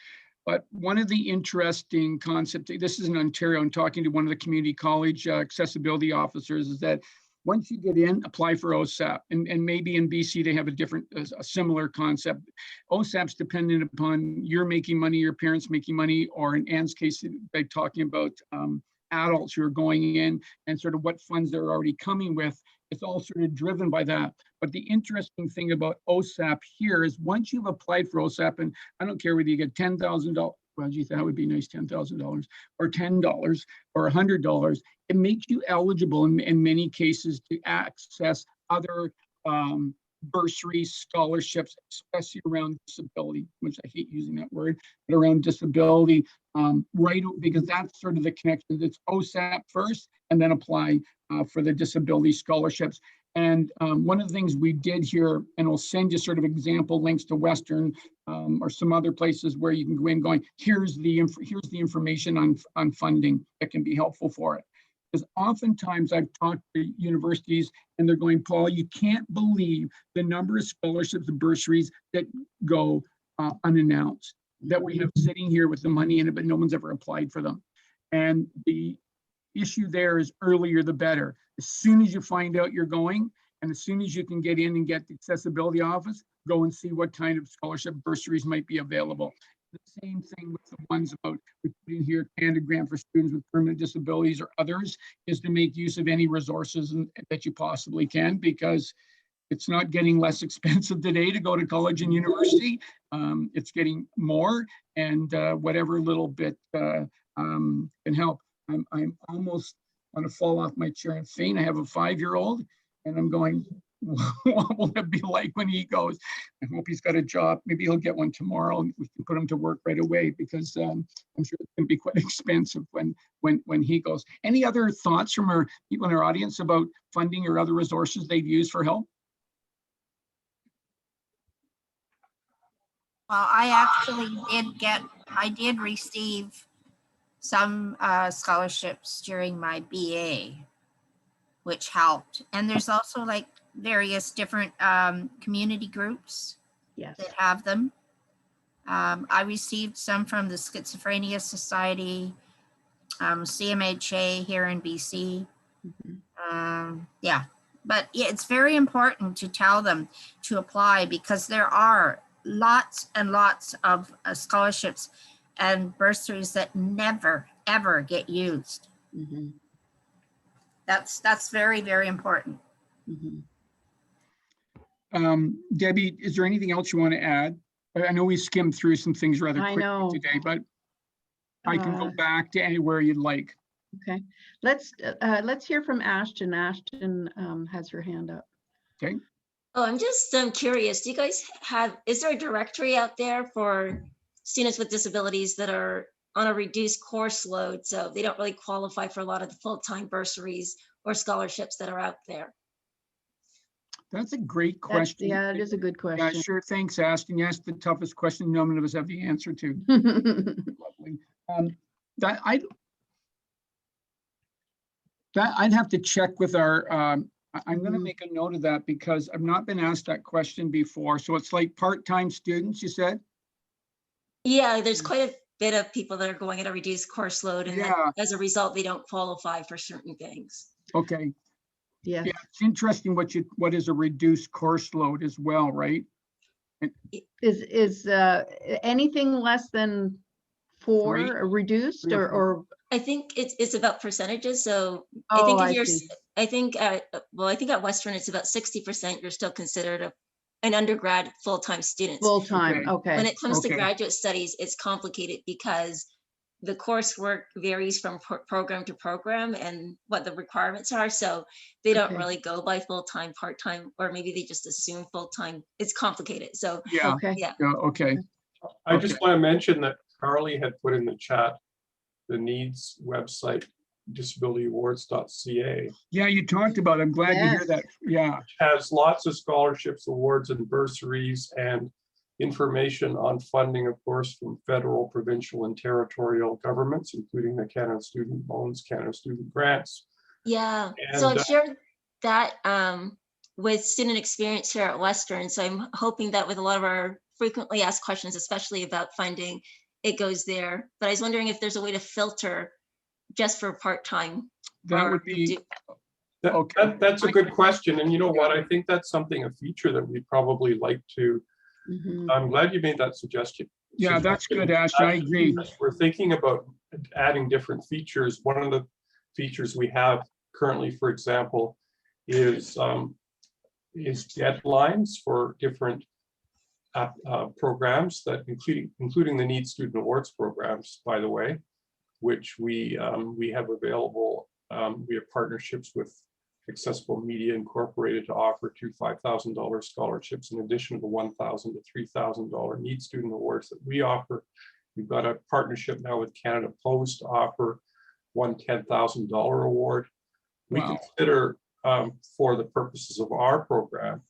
[SPEAKER 5] But one of the interesting concepts, this is in Ontario, I'm talking to one of the community college accessibility officers, is that once you get in, apply for OSAP. And maybe in BC, they have a similar concept. OSAP's dependent upon you're making money, your parents making money, or in Anne's case, they're talking about adults who are going in and sort of what funds they're already coming with. It's all sort of driven by that. But the interesting thing about OSAP here is once you've applied for OSAP, and I don't care whether you get $10,000, well, geez, that would be nice, $10,000 or $10 or $100, it makes you eligible in many cases to access other bursaries, scholarships, especially around disability, which I hate using that word, but around disability, right? Because that's sort of the connection. It's OSAP first and then apply for the disability scholarships. And one of the things we did here, and we'll send you sort of example links to Western or some other places where you can go in going, here's the information on funding that can be helpful for it. Because oftentimes I've talked to universities and they're going, Paul, you can't believe the number of scholarships and bursaries that go unannounced, that we have sitting here with the money in it, but no one's ever applied for them. And the issue there is earlier the better. As soon as you find out you're going, and as soon as you can get in and get the accessibility office, go and see what kind of scholarship bursaries might be available. The same thing with the ones about, we put in here, Canada Grant for students with permanent disabilities or others, is to make use of any resources that you possibly can, because it's not getting less expensive today to go to college and university. It's getting more, and whatever little bit can help. I'm almost going to fall off my chair and faint. I have a 5-year-old, and I'm going, what will it be like when he goes? I hope he's got a job. Maybe he'll get one tomorrow and we can put him to work right away, because I'm sure it's going to be quite expensive when he goes. Any other thoughts from our people in our audience about funding or other resources they've used for help?
[SPEAKER 6] Well, I did receive some scholarships during my BA, which helped. And there's also like various different community groups that have them. I received some from the Schizophrenia Society, CMHA here in BC. Yeah, but yeah, it's very important to tell them to apply, because there are lots and lots of scholarships and bursaries that never, ever get used. That's very, very important.
[SPEAKER 5] Debbie, is there anything else you want to add? I know we skimmed through some things rather quickly today, but I can go back to anywhere you'd like.
[SPEAKER 2] Okay, let's hear from Ashton. Ashton has her hand up.
[SPEAKER 5] Okay.
[SPEAKER 8] Oh, I'm just curious. Do you guys is there a directory out there for students with disabilities that are on a reduced course load, so they don't really qualify for a lot of the full-time bursaries or scholarships that are out there?
[SPEAKER 5] That's a great question.
[SPEAKER 2] Yeah, it is a good question.
[SPEAKER 5] Sure, thanks, Ashton. You asked the toughest question none of us have the answer to. Lovely. I'd have to check with our I'm going to make a note of that because I've not been asked that question before. So it's like part-time students, you said?
[SPEAKER 8] Yeah, there's quite a bit of people that are going at a reduced course load, and
[SPEAKER 5] Yeah.
[SPEAKER 8] as a result, they don't qualify for certain things.
[SPEAKER 5] Okay.
[SPEAKER 2] Yes.
[SPEAKER 5] Yeah, it's interesting what is a reduced course load as well, right?
[SPEAKER 2] Is anything less than 4
[SPEAKER 5] Three?
[SPEAKER 2] reduced
[SPEAKER 5] 3 or 4?
[SPEAKER 2] or
[SPEAKER 8] I think it's about percentages. So I
[SPEAKER 2] oh,
[SPEAKER 8] think if
[SPEAKER 2] I
[SPEAKER 8] you're,
[SPEAKER 2] see.
[SPEAKER 8] I think at Western it's about 60%. You're still considered an undergrad full-time student.
[SPEAKER 2] Full-time,
[SPEAKER 5] Okay.
[SPEAKER 2] okay.
[SPEAKER 8] When it comes to
[SPEAKER 5] Okay.
[SPEAKER 8] graduate studies, it's complicated because the coursework varies from program to program and what the requirements are. So they don't
[SPEAKER 2] Okay.
[SPEAKER 8] really go by full-time, part-time, or maybe they just assume full-time. It's complicated. So
[SPEAKER 5] Yeah.
[SPEAKER 2] Okay.
[SPEAKER 8] yeah.
[SPEAKER 5] Yeah. Okay.
[SPEAKER 4] I just
[SPEAKER 5] Okay.
[SPEAKER 4] want to mention that Carly had put in the chat the NEADS website, disabilityawards.ca,
[SPEAKER 5] Yeah, you talked about it. I'm glad to hear
[SPEAKER 2] Yes.
[SPEAKER 5] that. Yeah.
[SPEAKER 4] has lots of scholarships, awards, and bursaries, and information on funding, of course, from federal, provincial, and territorial governments, including the Canada Student Loans, Canada Student Grants.
[SPEAKER 8] Yeah, so
[SPEAKER 4] And
[SPEAKER 8] I've shared that with student experience here at Western. So I'm hoping that with a lot of our frequently asked questions, especially about funding, it goes there. But I was wondering if there's a way to filter just for part-time.
[SPEAKER 5] That would be okay.
[SPEAKER 4] that's a good question. And you know what? I think that's something, a feature that we'd probably like to.
[SPEAKER 2] Mhm.
[SPEAKER 4] I'm glad you made that suggestion.
[SPEAKER 5] Yeah, that's good, Ashley. I agree.
[SPEAKER 4] We're thinking about adding different features. One of the features we have currently, for example, is deadlines for different programs that including the NEADS Student Awards programs, by the way, which we have available. We have partnerships with Accessible Media Incorporated to offer 2 $5,000 scholarships in addition to the $1,000 to $3,000 NEADS Student Awards that we offer. We've got a partnership now with Canada Post to offer one $10,000 award. We
[SPEAKER 5] Wow.
[SPEAKER 4] consider, for the purposes of our program,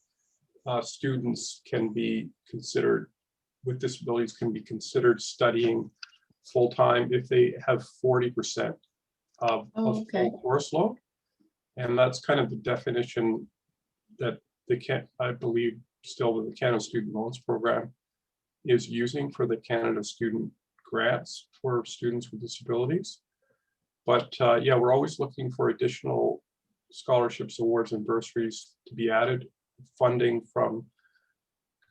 [SPEAKER 4] students can be considered, with disabilities, can be considered studying full-time if they have 40% of
[SPEAKER 2] okay.
[SPEAKER 4] full course load. And that's kind of the definition that I believe still the Canada Student Loans Program is using for the Canada Student Grants for students with disabilities. But yeah, we're always looking for additional scholarships, awards, and bursaries to be added, funding from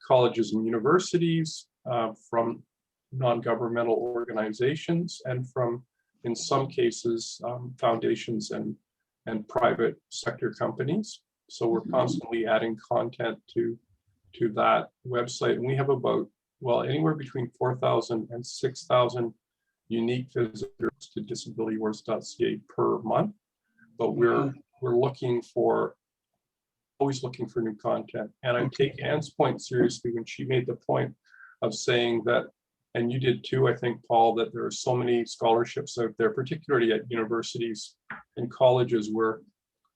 [SPEAKER 4] colleges and universities, from non-governmental organizations, and from, in some cases, foundations and private sector companies. So we're constantly adding content to that website. And we have about, well, anywhere between 4,000 and 6,000 unique visitors to disabilityawards.ca per month. But we're always looking for new content. And I take Anne's point seriously when she made the point of saying that, and you did too, I think, Paul, that there are so many scholarships out there, particularly at universities and colleges, where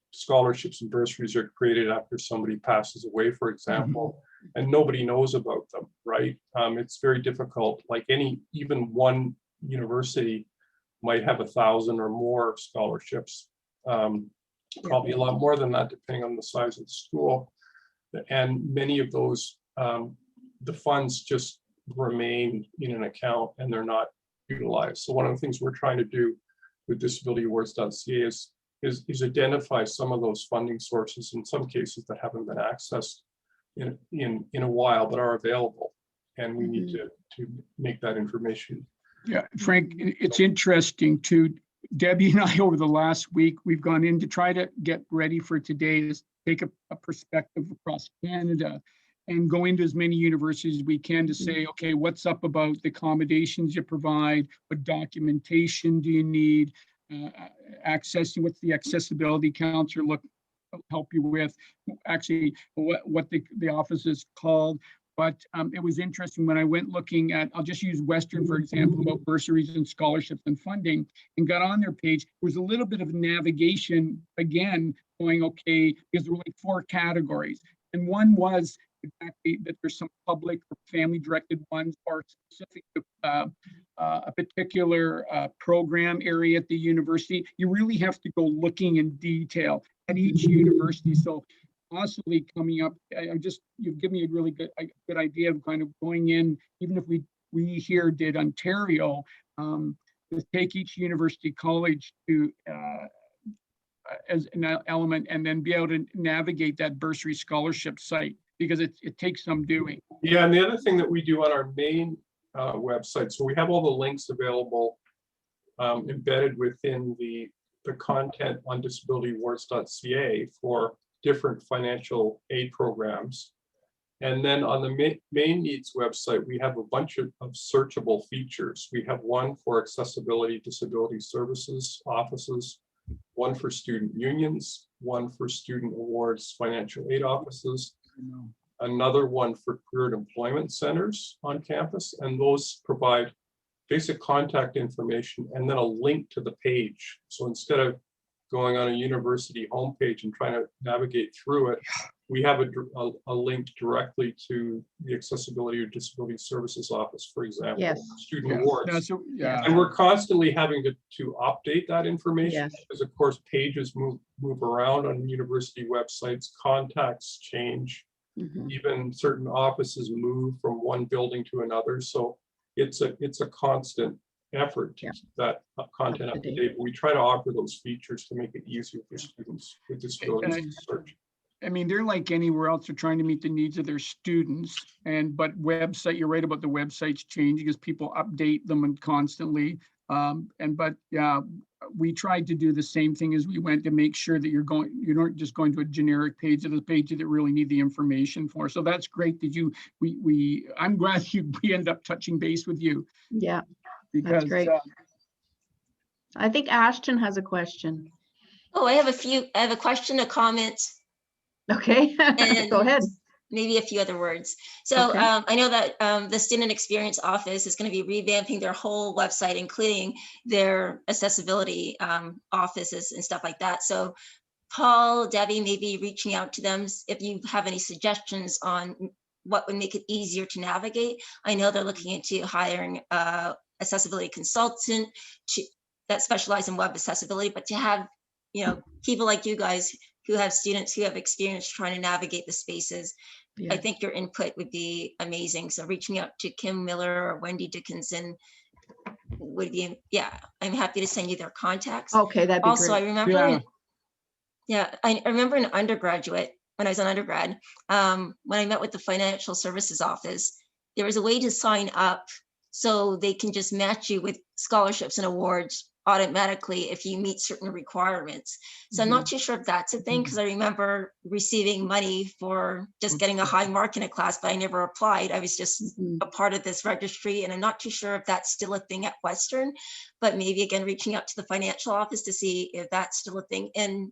[SPEAKER 4] scholarships and bursaries are created after somebody passes away, for example, and nobody knows about them, right? It's very difficult. Like even one university might have 1,000 or more scholarships, probably a lot more than that, depending on the size of the school. And many of those, the funds just remain in an account and they're not utilized. So one of the things we're trying to do with disabilityawards.ca is identify some of those funding sources, in some cases that haven't been accessed in a while, but are available. And we need to make that information.
[SPEAKER 5] Yeah, Frank, it's interesting too. Debbie and I, over the last week, we've gone in to try to get ready for today to take a perspective across Canada and go into as many universities as we can to say, okay, what's up about the accommodations you provide? What documentation do you need? Accessing, what's the accessibility counselor help you with? Actually, what the office is called. But it was interesting when I went looking at, I'll just use Western, for example, about bursaries and scholarships and funding, and got on their page. There was a little bit of navigation, again, going, okay, because there were like 4 categories. And one was exactly that there's some public or family-directed ones, or specific to a particular program area at the university. You really have to go looking in detail. at each university. So possibly coming up, you've given me a really good idea of kind of going in, even if we here did Ontario, to take each university college to as an element, and then be able to navigate that bursary scholarship site, because it takes some doing.
[SPEAKER 4] Yeah, and the other thing that we do on our main website, so we have all the links available embedded within the content on disabilityawards.ca for different financial aid programs. And then on the main NEADS website, we have a bunch of searchable features. We have one for accessibility disability services offices, one for student unions, one for student awards financial aid offices, another one for career and employment centers on campus, and those provide basic contact information and then a link to the page. So instead of going on a university homepage and trying to navigate through it, we have a link directly to the Accessibility or Disability Services Office, for example,
[SPEAKER 2] Yes.
[SPEAKER 4] student awards.
[SPEAKER 5] Yeah.
[SPEAKER 4] And we're constantly having to update that information,
[SPEAKER 2] Yes.
[SPEAKER 4] because of course pages move around on university websites, contacts change, even certain offices move from one building to another. So it's a constant effort to keep that content up to date. But we try to offer those features to make it easier for students with disabilities to search.
[SPEAKER 5] I mean, they're like anywhere else. They're trying to meet the needs of their students, but you're right about the websites changing as people update them constantly. But yeah, we tried to do the same thing as we went, to make sure that you're not just going to a generic page, of the page that really need the information for. So that's great that I'm glad we end up touching base with you.
[SPEAKER 2] Yeah,
[SPEAKER 5] because
[SPEAKER 2] that's great. I think Ashton has a question.
[SPEAKER 8] Oh, I have a question, a comment.
[SPEAKER 2] Okay, go ahead.
[SPEAKER 8] Maybe a few other words. So
[SPEAKER 2] Okay.
[SPEAKER 8] I know that the Student Experience Office is going to be revamping their whole website, including their accessibility offices and stuff like that. So Paul, Debbie, maybe reaching out to them if you have any suggestions on what would make it easier to navigate. I know they're looking into hiring accessibility consultant that specialize in web accessibility, but to have people like you guys who have students who have experience trying to navigate the spaces. Yeah. I think your input would be amazing. So reaching out to Kim Miller or Wendy Dickinson would be, I'm happy to send you their contacts.
[SPEAKER 2] Okay, that'd be
[SPEAKER 8] also,
[SPEAKER 2] great.
[SPEAKER 8] I remember, I remember an undergraduate, when I was an undergrad, when I met with the Financial Services Office, there was a way to sign up so they can just match you with scholarships and awards automatically if you meet certain requirements. So I'm not too sure if that's a thing, because I remember receiving money for just getting a high mark in a class, but I never applied. I was just a part of this registry, and I'm not too sure if that's still a thing at Western, but maybe again, reaching out to the financial office to see if that's still a thing, and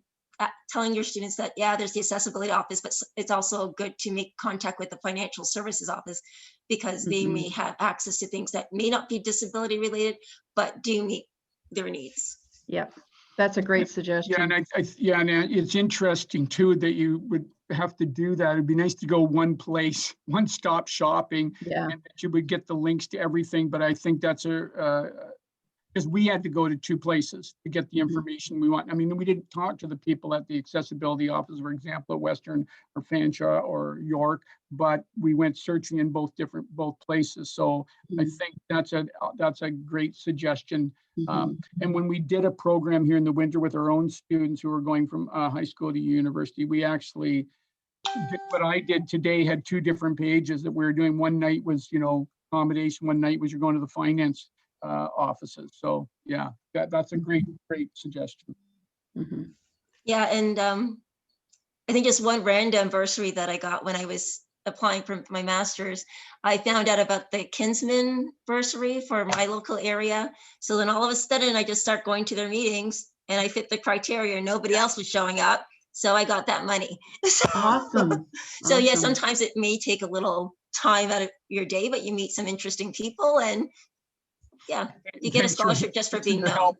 [SPEAKER 8] telling your students that, there's the accessibility office, but it's also good to make contact with the financial services office, because they may have access to things that may not be disability related, but do meet their needs.
[SPEAKER 2] Yeah, that's a great suggestion.
[SPEAKER 5] Yeah, and it's interesting too that you would have to do that. It'd be nice to go one place, one-stop shopping, and that you would get the links to everything. But I think that's because we had to go to two places to get the information we want. I mean, we didn't talk to the people at the accessibility office, for example, at Western or Fanshawe or York, but we went searching in both places. So I think that's a great suggestion. And when we did a program here in the winter with our own students who were going from high school to university, we actually did what I did today, had two different pages that we were doing. One night was, accommodation. One night was you're going to the finance offices. So yeah, that's a great suggestion.
[SPEAKER 8] Yeah, and I think just one random bursary that I got when I was applying for my master's, I found out about the Kinsman bursary for my local area. So then all of a sudden I just start going to their meetings and I fit the criteria, nobody else was showing up. So I got that money.
[SPEAKER 2] Awesome.
[SPEAKER 8] So yeah, sometimes it may take a little time out of your day, but you meet some interesting people, and you get a scholarship just for being known.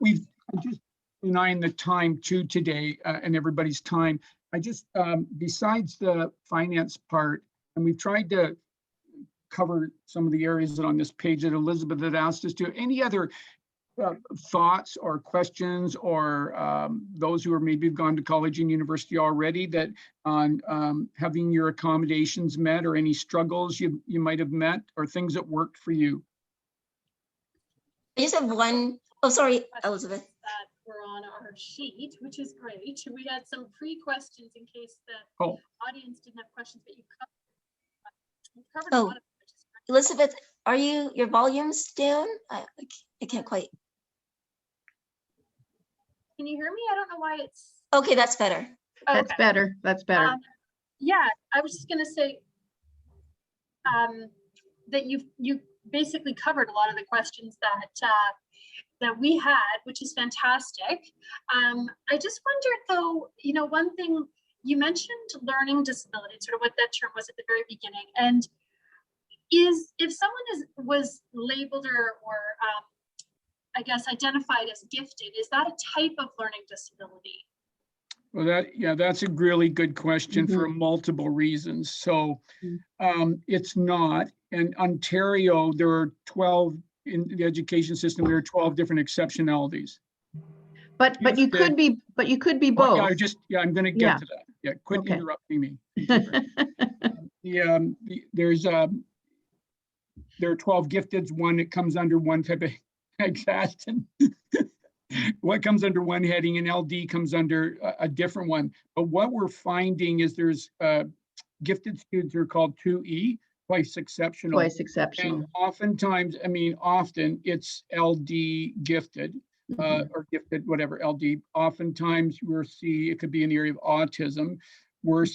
[SPEAKER 5] We've just denying the time too today and everybody's time. I just, besides the finance part, and we've tried to cover some of the areas that on this page that Elizabeth had asked us to, any other thoughts or questions, or those who are maybe have gone to college and university already, that on having your accommodations met, or any struggles you might have met, or things that worked for you?
[SPEAKER 8] I just have one. Oh, sorry, Elizabeth.
[SPEAKER 7] That were on our sheet, which is great. We had some pre-questions in case the audience didn't have questions, but you covered a lot of it, which is great.
[SPEAKER 8] Elizabeth, are your volume's down? I can't quite.
[SPEAKER 7] Can you hear me? I don't know why it's.
[SPEAKER 8] Okay, that's better.
[SPEAKER 2] That's better. That's better.
[SPEAKER 7] Yeah, I was just going to say that you basically covered a lot of the questions that we had, which is fantastic. I just wondered though, one thing you mentioned, learning disability, sort of what that term was at the very beginning, and is if someone was labeled or I guess identified as gifted, is that a type of learning disability?
[SPEAKER 5] Well, that's a really good question for multiple reasons. So it's not. In Ontario, there are 12 in the education system. There are 12 different exceptionalities.
[SPEAKER 2] But you could be both.
[SPEAKER 5] Yeah, I'm going to get to that. Yeah, quit interrupting me. There are 12 gifteds. One, it comes under one type of exhaustion. What comes under one heading, and LD comes under a different one. But what we're finding is there's gifted students who are called 2E, twice exceptional.
[SPEAKER 2] Twice exceptional.
[SPEAKER 5] And oftentimes, often it's LD gifted, or gifted, whatever, LD. Oftentimes it could be in the area of autism. We're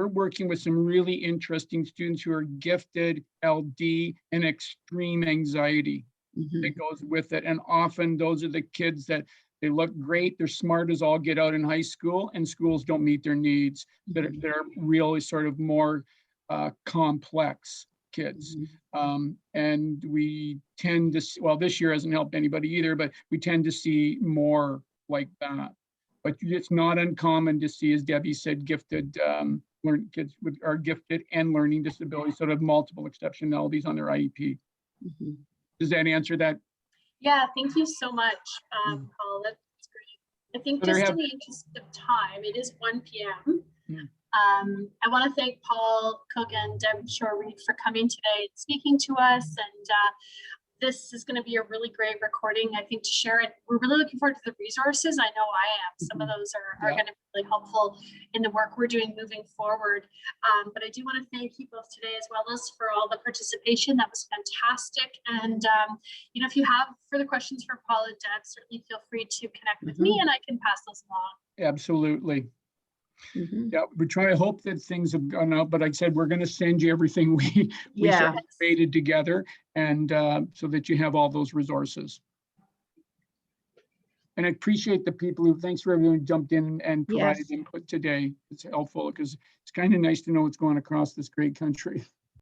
[SPEAKER 5] working with some really interesting students who are gifted LD and extreme anxiety that goes with it. And often those are the kids that they look great, they're smart as all get out in high school, and schools don't meet their needs. They're really sort of more complex kids. And we tend to see, well, this year hasn't helped anybody either, but we tend to see more like that. But it's not uncommon to see, as Debbie said, gifted kids are gifted and learning disabilities, sort of multiple exceptionalities on their IEP. Does that answer that?
[SPEAKER 7] Yeah, thank you so much, Paul. That's great. I think just in the interest of time, it is 1 p.m. I want to thank Paul Cook and Deborah Reid for coming today and speaking to us. And this is going to be a really great recording, I think, to share it. We're really looking forward to the resources. I know I am. Some of those are going to be really helpful in the work we're doing moving forward. But I do want to thank you both today, as well as for all the participation. That was fantastic. And, if you have further questions for Paul and Deb, certainly feel free to connect with me and I can pass those along.
[SPEAKER 5] Absolutely. Yeah, we try to hope that things have gone out, but like I said, we're going to send you everything we created together, and so that you have all those resources. And I appreciate the people thanks for everyone who jumped in and provided input today. It's helpful because it's kind of nice to know what's going across this great country.